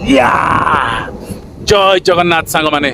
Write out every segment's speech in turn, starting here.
या जय जगन्नाथ सांग माने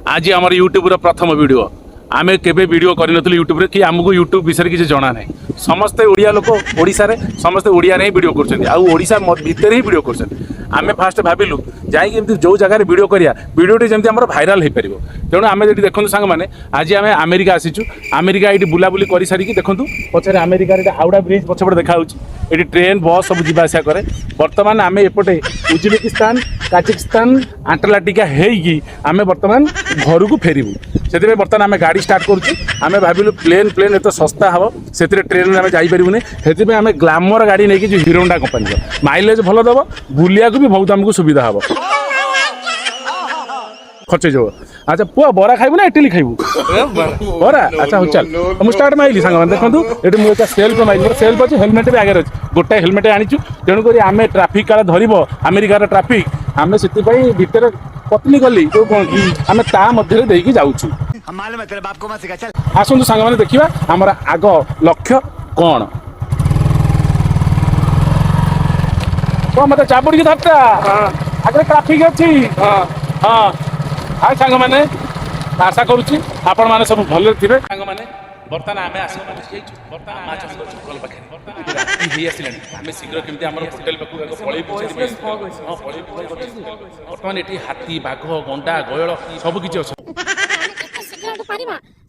आज आम यूट्यूब प्रथम वीडियो आमे केबे वीडियो करनथुल यूट्यूब रे कि हमको यूट्यूब विषय किसी जना ना समस्ते ओडिया लोक ओडिशा रे समस्ते ओडिया रे वीडियो करछन आ ओडिशा भीतर ही वीडियो करछन आमे फास्ट भाबिलु जाई कि जो जगह वीडियो करिया वीडियोटी जेमती हमर भाइराल हे परिबो तेणु आमे जेटी देखंतु सांग माने आज आमे अमेरिका आसीचु अमेरिका एटी बुलाबुली करि सारी कि देखंतु पछरे अमेरिका रे हावड़ा ब्रिज पछपड़ देखा होची एटी ट्रेन बस सब जीवा आसा करे वर्तमान आमे एपटे उज्बेकिस्तान काजाकिस्तान आंटार्कटिका हेगी आमे वर्तमान घर को फेरिबु से बर्तमान आम गाड़ी स्टार्ट करुँ आम भाविलु प्लेन एत सस्ता हम से ट्रेन में जापरूनी से आम ग्लामर गाड़ी नहीं कि हीरो होंडा कंपनी माइलेज भल दब बुलिया भी बहुत आमको सुविधा हम खर्च जो अच्छा पुआ बरा खाइबू ना इडली खाइबू बरा अच्छा हो चल मुझे स्टार्ट माइली सांग देखो ये मुझे सेल्फ माइल सेल्फ अच्छे हेलमेट भी आगे अच्छे गोटाए हेलमेट आनीचु तेणुक आम ट्राफिक काल धरब अमेरिकार ट्राफिक आम से भितर पत्नी गली जो आम ता मध्य देकी जाऊँ आसतु सांग मैंने देखा आमर आग लक्ष्य कौन मत चापुड़ी धरता आगे ट्राफिक अच्छी हाँ हाय सांग मैंने आशा करुच्ची आपण मैंने सब भले थे सांग मैंने बर्तमान आम आस आम शीघ्र केमती होटेल बर्तमान ये हाथी बाघ गंडा गयल सब किसी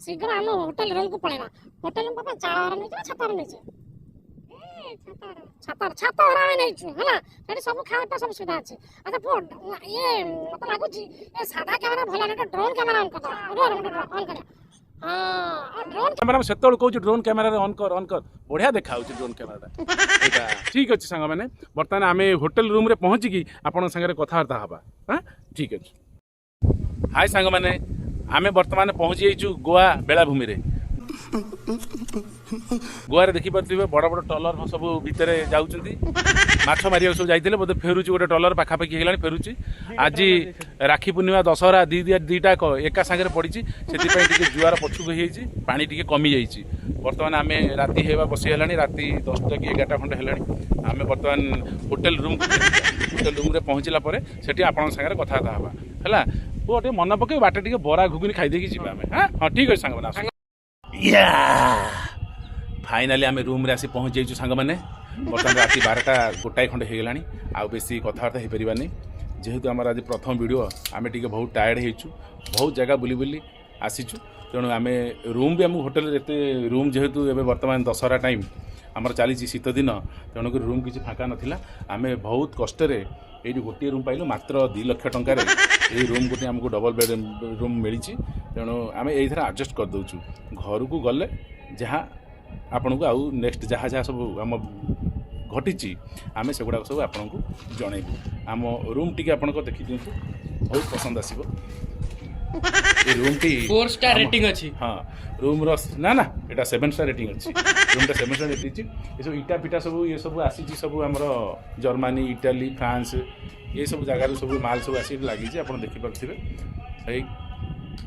शीघ्र आम होटेल रूम को पळेबा होटेल पापा चाळ नहीं छातर नहीं छातर नहीं है ना सब खावा सब सुविधा अच्छे अच्छा फोन ये मत लगुच ये सादा कैमेरा भल नहीं ड्रोन कैमेरा ऑन कर ऑन कर हाँ ड्रोन कैमेरा से कहूँ ड्रोन कैमेरा ऑन कर बढ़िया देखा ड्रोन कैमेरा ठीक अच्छे सांग मैंने बर्तमान आम होटेल रूम रे पहुँचिकी आपण सागर कथबार्ता हवा हाँ ठीक अच्छे हाय सांग मैंने आम बर्तमान पहुँची जाइचु गोवा बेलाभूमि रे गोवे देखिपे बड़ बड़ ट्रलर सब भितर जाऊँगी माछ मारिया सब जाते बोधे फेरुची गोटे ट्रलर पाखापाखि है फेरुची आज राखी पूर्णिमा दशहरा दीटा एका सांगे पड़ी से जुआर पछुक हो पानी टी कमी जाइए बर्तमान आम राति होगा बसी है राति 10टा कि 11टा खंडे है आम बर्तमान होटेल रूम पहुँचला से आपण सागर कथबार्ता हवा है गोटे मन पकड़ बाटे टे बरा घुगुनी खाई जी आम हाँ ठीक अच्छे सांग फाइनाली आम रूम रे आसी पहुँच जाइए सांग मैंने बर्तमान राति 12टा गोटाए खंडे होगलानी आ बेसी कथबार्ता हो पारानी जेहेतु आम आज प्रथम वीडियो आम टे बहुत टायर्ड होइछु बहुत जगह बुली बुली आसीचु तेणु आम रूम भी आम होटेल एत रूम जेहेतु एवं बर्तमान दशहरा टाइम आमर चली शीत दिन तेणुक रूम किसी फाँका नाला आम बहुत कष्ट ये गोटे रूम पाइलु मात्र 2 लाख टंकार ये रूम गोटे आमको डबल बेड रूम मिली तेणु आम ये एडजस्ट कर दौचु घर को गले जहाँ आपण को आउ नेक्स्ट जहाँ जहाँ सब आम घटी आम से गुड़ाक सब आपन को जनइबू आम रूम टी आप देखी दिंतु बहुत पसंद आसो ये रूम टी 4 स्टार रेटिंग अच्छी हाँ रूम ना ना ये 7 स्टार रेटिंग अच्छी रूम 7 स्टार रेटिंग ये सब इटा पिटा सब ये सब आसी सब आमर जर्मनी इटाली फ्रांस ये सब जगार सब माल सब आस लगी आप देखिपे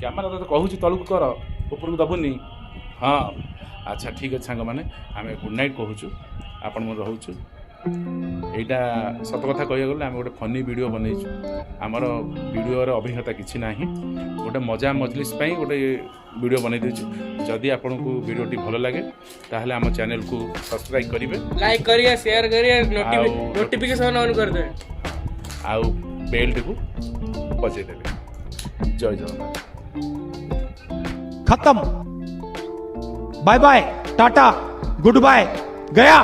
कैमेरा तो कहूँ तलू कर ऊपर को दबुनी हाँ अच्छा ठीक अच्छे सांग मैंने आम गुड नाइट कहूँ आपण मन रोचु यहाँ सत कथा कह गले आम गोटे फनी वीडियो बनईचु आमर वीडियो अभिज्ञता किसी ना गोटे मजा मजलिस गोटे वीडियो बनई देचु जदि आपन को वीडियोटी भल लगे ताहले आम चैनल को सब्सक्राइब करेंगे लाइक करिए शेयर करिए नोटिफिकेशन ऑन कर दे आउ बेल को बजे देवे जय जगन्नाथ खत्म bye bye tata goodbye गया।